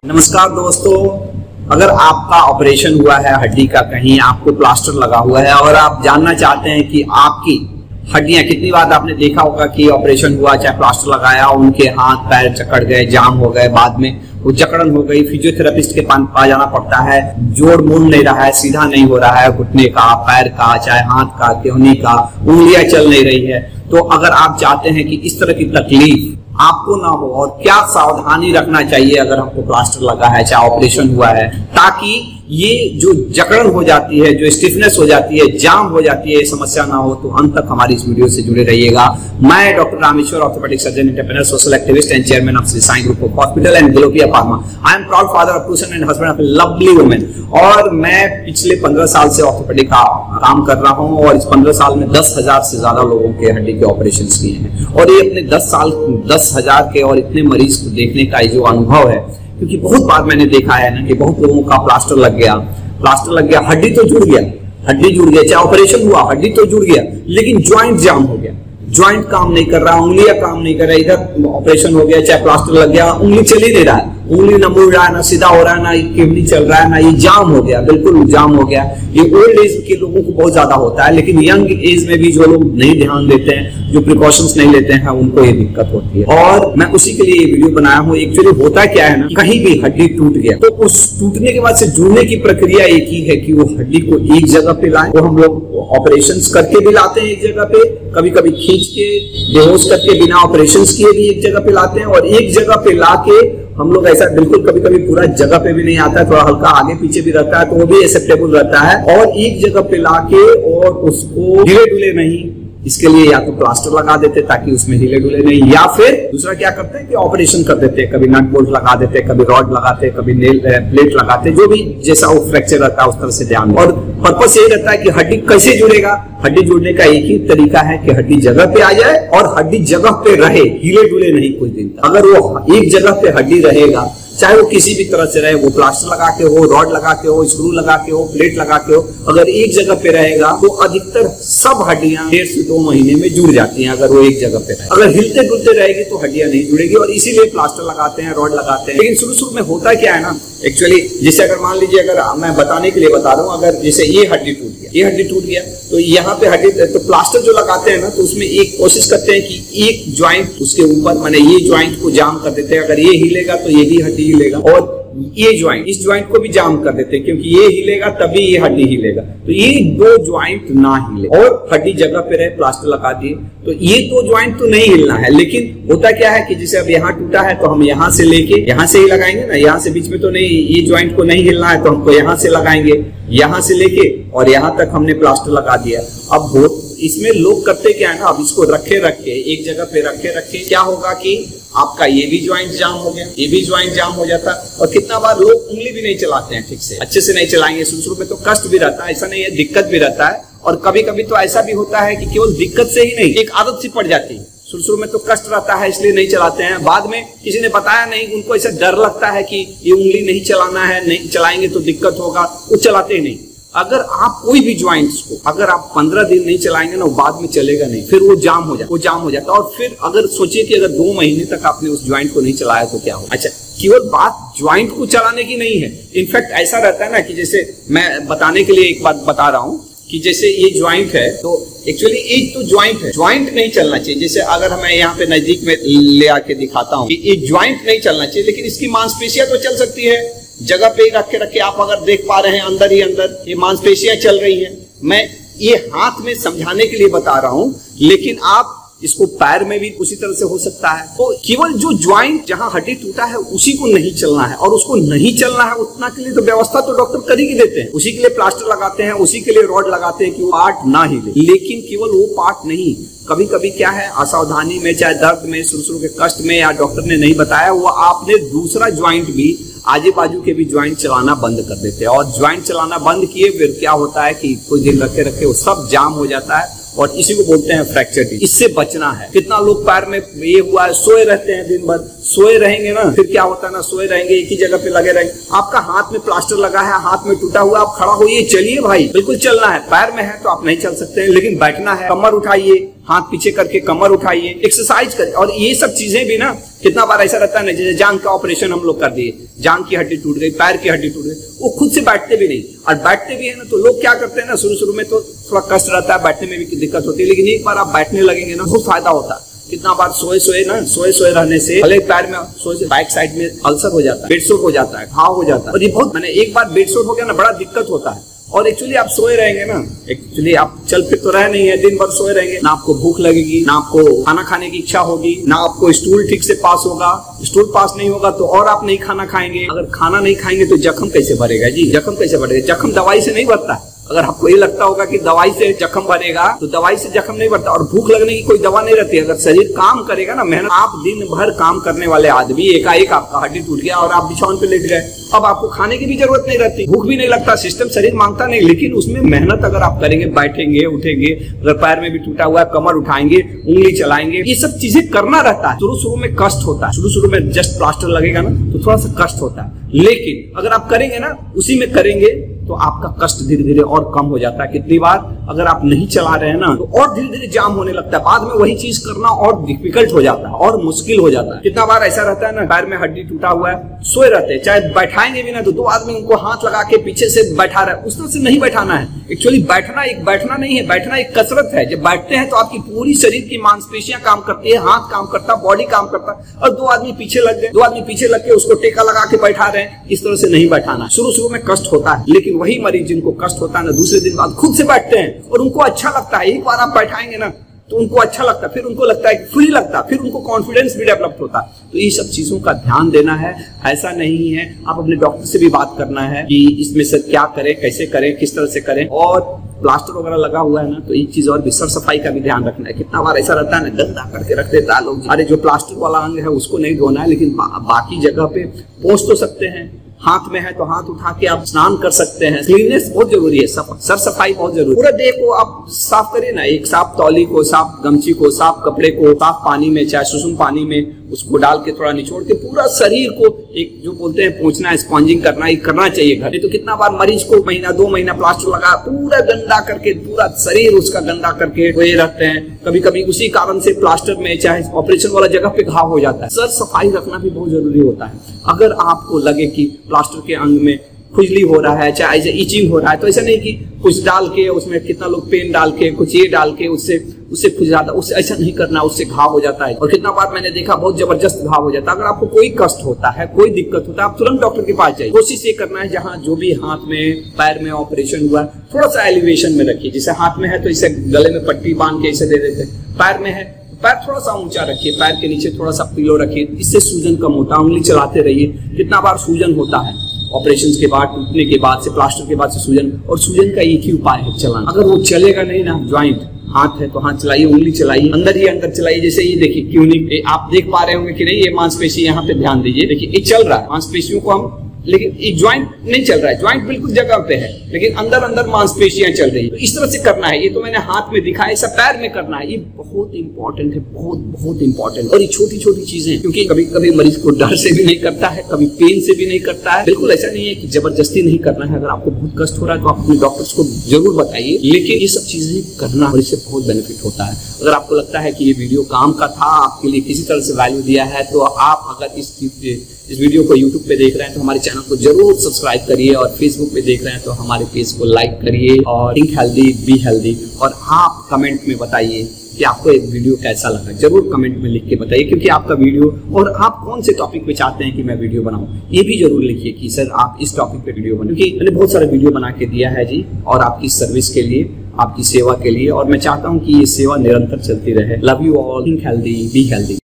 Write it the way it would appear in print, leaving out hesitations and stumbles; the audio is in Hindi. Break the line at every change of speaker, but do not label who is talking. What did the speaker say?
नमस्कार दोस्तों, अगर आपका ऑपरेशन हुआ है हड्डी का, कहीं आपको प्लास्टर लगा हुआ है और आप जानना चाहते हैं कि आपकी हड्डियां, कितनी बार आपने देखा होगा कि ऑपरेशन हुआ, चाहे प्लास्टर लगाया, उनके हाथ पैर जकड़ गए, जाम हो गए, बाद में वो जकड़न हो गई, फिजियोथेरेपिस्ट के पास जाना पड़ता है, जोड़ मुड़ नहीं रहा है, सीधा नहीं हो रहा है, घुटने का, पैर का, चाहे हाथ का, केहनी का, उंगलियां चल नहीं रही है। तो अगर आप चाहते हैं कि इस तरह की तकलीफ आपको ना हो और क्या सावधानी रखना चाहिए अगर हमको प्लास्टर लगा है, चाहे ऑपरेशन हुआ है, ताकि ये जो जकड़न हो जाती है, जो स्टिफनेस हो जाती है, जाम हो जाती है, ये समस्या ना हो, तो अंत तक हमारी इस वीडियो से जुड़े रहिएगा। मैं doctor Rameshwar, orthopaedic surgeon, entrepreneur, social activist and chairman of Shri Sai group of hospital and Globia pharma. I am proud father of 2 sons and husband of a lovely women. और मैं पिछले 15 साल से ऑर्थोपेडिक का काम कर रहा हूँ और इस 15 साल में 10,000 से ज्यादा लोगों के हड्डी के ऑपरेशन किए हैं। और ये अपने 10,000 के और इतने मरीज को देखने का जो अनुभव है, क्योंकि बहुत बार मैंने देखा है ना कि बहुत लोगों का प्लास्टर लग गया, हड्डी तो जुड़ गया, चाहे ऑपरेशन हुआ, हड्डी तो जुड़ गया, लेकिन ज्वाइंट जाम हो गया, ज्वाइंट काम नहीं कर रहा, उंगलियां काम नहीं कर रहा, इधर ऑपरेशन हो गया, चाहे प्लास्टर लग गया, उंगली चल ही नहीं रहा है, उंगली ना मुड़ रहा है, ना सीधा हो रहा है, ना केवनी चल रहा है, ना ये जाम हो गया, बिल्कुल जाम हो गया। ये ओल्ड एज के लोगों को बहुत ज्यादा होता है, लेकिन यंग एज में भी जो लोग नहीं ध्यान देते हैं, जो प्रिकॉशंस नहीं लेते हैं, उनको ये दिक्कत होती है। और मैं उसी के लिए ये वीडियो बनाया हूँ। एक्चुअली होता क्या है ना, कहीं भी हड्डी टूट गया तो उस टूटने के बाद से जुड़ने की प्रक्रिया एक ही है कि वो हड्डी को एक जगह पे लाएं। वो हम लोग ऑपरेशन करके भी लाते हैं एक जगह पे, कभी कभी खींच के बेहोश करके बिना ऑपरेशन किए भी एक जगह पे लाते हैं, और एक जगह पे लाके हम लोग ऐसा बिल्कुल कभी कभी पूरा जगह पे भी नहीं आता है, थोड़ा हल्का आगे पीछे भी रहता है, तो वो भी एक्सेप्टेबल रहता है। और एक जगह पे लाके और उसको हिले डुले नहीं, इसके लिए या तो प्लास्टर लगा देते ताकि उसमें हिले डुले नहीं, या फिर दूसरा क्या करते हैं कि ऑपरेशन कर देते हैं, कभी नट बोल्ट लगा देते हैं, कभी रॉड लगाते हैं, कभी नेल प्लेट लगाते हैं, जो भी जैसा वो फ्रैक्चर रहता है उस तरह से ध्यान। और पर्पस यही रहता है कि हड्डी कैसे जुड़ेगा। हड्डी जुड़ने का एक ही तरीका है कि हड्डी जगह पे आ जाए और हड्डी जगह पे रहे, हिले डुले नहीं कुछ दिन तक। अगर वो एक जगह पे हड्डी रहेगा, चाहे वो किसी भी तरह से रहे, वो प्लास्टर लगा के हो, रॉड लगा के हो, स्क्रू लगा के हो, प्लेट लगा के हो, अगर एक जगह पे रहेगा तो अधिकतर सब हड्डियां 1.5 से 2 महीने में जुड़ जाती हैं। अगर वो एक जगह पे रहे, अगर हिलते डुलते रहेगी तो हड्डियां नहीं जुड़ेगी, और इसीलिए प्लास्टर लगाते हैं, रॉड लगाते हैं। लेकिन शुरू में होता क्या है ना, एक्चुअली जैसे अगर मान लीजिए, अगर मैं बताने के लिए बता रहा हूँ, अगर जैसे ये हड्डी टूट गया तो यहाँ पे हड्डी, तो प्लास्टर जो लगाते हैं ना, तो उसमें एक कोशिश करते हैं कि एक ज्वाइंट उसके ऊपर, माने ये ज्वाइंट को जाम कर देते हैं। अगर ये हिलेगा तो ये भी हड्डी हिलेगा, और ये ज्वाइंट, इस ज्वाइंट को भी जाम कर देते हैं, क्योंकि ये हिलेगा तभी ये हड्डी हिलेगा। तो ये 2 ज्वाइंट ना हिले और हड्डी जगह पे रहे, प्लास्टर लगा दिए तो ये 2 ज्वाइंट तो नहीं हिलना है। लेकिन होता क्या है कि जैसे अब यहाँ टूटा है तो हम यहाँ से लेके यहाँ से ही लगाएंगे ना, यहाँ से बीच में तो नहीं, ये ज्वाइंट को नहीं हिलना है तो हमको यहाँ से लगाएंगे, यहाँ से लेके और यहाँ तक हमने प्लास्टर लगा दिया। अब इसमें लोग करते क्या है ना, अब इसको रखे एक जगह पे रखे क्या होगा कि आपका ये भी ज्वाइंट जाम हो गया, ये भी ज्वाइंट जाम हो जाता है। और कितना बार लोग उंगली भी नहीं चलाते हैं ठीक से, अच्छे से नहीं चलाएंगे, शुरू में तो कष्ट भी रहता है, ऐसा नहीं है, दिक्कत भी रहता है। और कभी कभी तो ऐसा भी होता है कि केवल दिक्कत से ही नहीं, एक आदत सी पड़ जाती है। शुरू में तो कष्ट रहता है इसलिए नहीं चलाते हैं, बाद में किसी ने बताया नहीं, उनको ऐसा डर लगता है कि ये उंगली नहीं चलाना है, नहीं चलाएंगे तो दिक्कत होगा, वो चलाते ही नहीं। अगर आप कोई भी ज्वाइंट्स को अगर आप 15 दिन नहीं चलाएंगे ना, वो बाद में चलेगा नहीं, फिर वो जाम हो जाता है। और फिर अगर सोचिए कि अगर 2 महीने तक आपने उस ज्वाइंट को नहीं चलाया तो क्या हो। अच्छा, केवल बात ज्वाइंट को चलाने की नहीं है, इनफैक्ट ऐसा रहता है ना कि जैसे मैं बताने के लिए एक बात बता रहा हूँ कि जैसे ये ज्वाइंट है, तो एक्चुअली एक तो ज्वाइंट है, ज्वाइंट नहीं चलना चाहिए। जैसे अगर मैं यहाँ पे नजदीक में ले आके दिखाता हूँ कि एक ज्वाइंट नहीं चलना चाहिए, लेकिन इसकी मांसपेशियां तो चल सकती है। जगह पे रख के आप अगर देख पा रहे हैं, अंदर ही अंदर ये मांसपेशियां चल रही हैं। मैं ये हाथ में समझाने के लिए बता रहा हूं, लेकिन आप इसको पैर में भी उसी तरह से हो सकता है। तो केवल जो ज्वाइंट जहां हड्डी टूटा है उसी को नहीं चलना है, और उसको नहीं चलना है उतना के लिए तो व्यवस्था तो डॉक्टर कर ही देते हैं। उसी के लिए प्लास्टर लगाते हैं, उसी के लिए रॉड लगाते हैं कि वो पार्ट ना हिले। लेकिन केवल वो पार्ट नहीं, कभी कभी क्या है, असावधानी में, चाहे दर्द में, शुरू के कष्ट में, या डॉक्टर ने नहीं बताया, वो आपने दूसरा ज्वाइंट भी, आजू बाजू के भी ज्वाइंट चलाना बंद कर देते हैं। और ज्वाइंट चलाना बंद किए फिर क्या होता है कि कुछ दिन रखे वो सब जाम हो जाता है, और इसी को बोलते हैं फ्रैक्चर। इससे बचना है। कितना लोग पैर में ये हुआ है, सोए रहते हैं, दिन भर सोए रहेंगे ना, फिर क्या होता है ना, सोए रहेंगे एक ही जगह पे लगे रहेंगे। आपका हाथ में प्लास्टर लगा है, हाथ में टूटा हुआ, आप खड़ा होइए, चलिए भाई, बिल्कुल चलना है। पैर में है तो आप नहीं चल सकते हैं, लेकिन बैठना है, कमर उठाइए, हाथ पीछे करके कमर उठाइए, एक्सरसाइज करिए। और ये सब चीजें भी ना, कितना बार ऐसा रहता है ना, जैसे जांघ का ऑपरेशन हम लोग कर दिए, जांघ की हड्डी टूट गई, पैर की हड्डी टूट गई, वो खुद से बैठते भी नहीं। और बैठते भी है ना तो लोग क्या करते हैं ना, शुरू में तो थोड़ा कष्ट रहता है, बैठने में भी दिक्कत होती है, लेकिन एक बार आप बैठने लगेंगे ना बहुत फायदा होता है। कितना बार सोए रहने से भले पैर में सोए से बैक साइड में अल्सर हो जाता है, बेडसोर हो जाता है, घाव हो जाता है। और ये बहुत, मैंने एक बार बेडसोर हो गया ना, बड़ा दिक्कत होता है। और एक्चुअली आप सोए रहेंगे ना, एक्चुअली आप चल फिर तो रहे नहीं है, दिन भर सोए रहेंगे, ना आपको भूख लगेगी, ना आपको खाना खाने की इच्छा होगी, ना आपको स्टूल ठीक से पास होगा। स्टूल पास नहीं होगा तो और आप नहीं खाना खाएंगे। अगर खाना नहीं खाएंगे तो जख्म कैसे भरेगा जी? जख्म कैसे भरेगा? जख्म दवाई से नहीं भरता है। अगर आपको ये लगता होगा कि दवाई से जख्म भरेगा, तो दवाई से जख्म नहीं भरता। और भूख लगने की कोई दवा नहीं रहती। अगर शरीर काम करेगा ना, मेहनत, आप दिन भर काम करने वाले आदमी, एकाएक आपका हड्डी टूट गया और आप बिछावन पे लेट गए, अब आपको खाने की भी जरूरत नहीं रहती, भूख भी नहीं लगता, सिस्टम शरीर मांगता नहीं। लेकिन उसमें मेहनत अगर आप करेंगे, बैठेंगे, उठेंगे, अगर पैर में भी टूटा हुआ है, कमर उठाएंगे, उंगली चलाएंगे, ये सब चीजें करना रहता है। शुरू में कष्ट होता है, शुरू में जस्ट प्लास्टर लगेगा ना तो थोड़ा सा कष्ट होता है, लेकिन अगर आप करेंगे ना, उसी में करेंगे तो आपका कष्ट धीरे धीरे और कम हो जाता है। कितनी बार अगर आप नहीं चला रहे हैं ना तो और धीरे धीरे जाम होने लगता है, बाद में वही चीज करना और डिफिकल्ट हो जाता है और मुश्किल हो जाता है। कितना बार ऐसा रहता है ना, पैर में हड्डी टूटा हुआ है, सोए रहते हैं, चाहे बैठाएंगे भी ना तो दो आदमी उनको हाथ लगा के पीछे से बैठा रहा है, उस तरह से नहीं बैठाना है। एक्चुअली बैठना नहीं है, बैठना एक कसरत है। जब बैठते हैं तो आपकी पूरी शरीर की मांसपेशियां काम करती है, हाथ काम करता है, बॉडी काम करता है। और दो आदमी पीछे लग गए, दो आदमी पीछे लग के उसको टेका लगा के बैठा रहे हैं, इस तरह से नहीं बैठाना। शुरू में कष्ट होता है, लेकिन वही मरीज जिनको कष्ट होता है ना, दूसरे दिन बाद खुद से बैठते हैं और उनको अच्छा लगता है। एक बार आप बैठाएंगे ना तो उनको अच्छा लगता है, फिर उनको लगता है फ्री लगता है, फिर उनको कॉन्फिडेंस भी डेवलप होता है। तो ये सब चीजों का ध्यान देना है। ऐसा नहीं है, आप अपने डॉक्टर से भी बात करना है कि इसमें से क्या करें, कैसे करें, किस तरह से करें। और प्लास्टर वगैरह लगा हुआ है ना तो एक चीज और भी, सर सफाई का भी ध्यान रखना है। कितना बार ऐसा रहता है ना, गंदा करके रख देता है लोग। अरे जो प्लास्टर वाला अंग है उसको नहीं धोना है, लेकिन बाकी जगह पे पोंछ तो सकते हैं। हाथ में है तो हाथ उठा के आप स्नान कर सकते हैं। क्लीननेस बहुत जरूरी है, सर सफाई बहुत जरूरी है। पूरा देह को आप साफ करिए ना, एक साफ तौली को, साफ गमछी को, साफ कपड़े को, साफ पानी में, चाहे सुसुम पानी में उसको डाल के थोड़ा निचोड़ के पूरा शरीर को एक जो बोलते हैं पोंछना, स्पॉन्जिंग करना, ये करना चाहिए घर। तो कितना बार मरीज को महीना 2 महीना प्लास्टर लगा पूरा गंदा करके, पूरा शरीर उसका गंदा करके वो रखते हैं। कभी कभी उसी कारण से प्लास्टर में चाहे ऑपरेशन वाला जगह पे घाव हो जाता है। सर सफाई रखना भी बहुत जरूरी होता है। अगर आपको लगे कि प्लास्टर के अंग में खुजली हो रहा है, चाहे ऐसे इचिंग हो रहा है, तो ऐसा नहीं कि कुछ डाल के उसमें, कितना लोग पेन डाल के, कुछ ये डाल के उससे खुजाता, उससे ऐसा नहीं करना, उससे घाव हो जाता है। और कितना बार मैंने देखा बहुत जबरदस्त घाव हो जाता है। अगर आपको कोई कष्ट होता है, कोई दिक्कत होता है, आप तुरंत डॉक्टर के पास जाइए। कोशिश ये करना है जहाँ जो भी हाथ में, पैर में ऑपरेशन हुआ, थोड़ा सा एलिवेशन में रखिए। जैसे हाथ में है तो इसे गले में पट्टी बांध के इसे दे देते, पैर में है पैर थोड़ा सा ऊंचा रखिए, पैर के नीचे थोड़ा सा पिलो रखिए, इससे सूजन कम होता है। उंगली चलाते रहिए। कितना बार सूजन होता है ऑपरेशन के बाद, टूटने के बाद से, प्लास्टर के बाद से सूजन, और सूजन का एक ही उपाय है चलाना। अगर वो चलेगा नहीं ना, ज्वाइंट हाथ है तो हाथ चलाइए, उंगली चलाइए, अंदर ही अंदर चलाइए। जैसे ये देखिए, क्यों नहीं, आप देख पा रहे होंगे कि नहीं, ये मांसपेशी यहाँ पे ध्यान दीजिए, देखिए ये चल रहा है मांसपेशियों को हम, लेकिन ये ज्वाइंट नहीं चल रहा है, ज्वाइंट बिल्कुल जगह पे है, लेकिन अंदर अंदर मांसपेशियां चल रही है। तो इस तरह से करना है। ये तो मैंने हाथ में दिखाया, ऐसा पैर में करना है। ये बहुत इंपॉर्टेंट है, बहुत इंपॉर्टेंट। और ये छोटी छोटी चीजें, क्योंकि कभी कभी मरीज को डर से भी नहीं करता है, कभी पेन से भी नहीं करता है। बिल्कुल ऐसा नहीं है कि जबरदस्ती नहीं करना है। अगर आपको बहुत कष्ट हो रहा है तो आप अपने डॉक्टर्स को जरूर बताइए, लेकिन ये सब चीजें करना और इससे बहुत बेनिफिट होता है। अगर आपको लगता है कि ये वीडियो काम का था, आपके लिए किसी तरह से वैल्यू दिया है, तो आप अगर इस वीडियो को YouTube पे देख रहे हैं तो हमारे चैनल को जरूर सब्सक्राइब करिए, और Facebook पे देख रहे हैं तो हमारे पेज को लाइक करिए, और थिंक हेल्दी बी हेल्दी। और आप कमेंट में बताइए कि आपको एक वीडियो कैसा लगा, जरूर कमेंट में लिख के बताइए, क्योंकि आपका वीडियो, और आप कौन से टॉपिक पे चाहते हैं कि मैं वीडियो बनाऊं, ये भी जरूर लिखिए कि सर आप इस टॉपिक पे वीडियो बनाओ, क्योंकि मैंने बहुत सारे वीडियो बना के दिया है जी, और आपकी सर्विस के लिए, आपकी सेवा के लिए, और मैं चाहता हूँ कि ये सेवा निरंतर चलती रहे। Love you all, think healthy be healthy.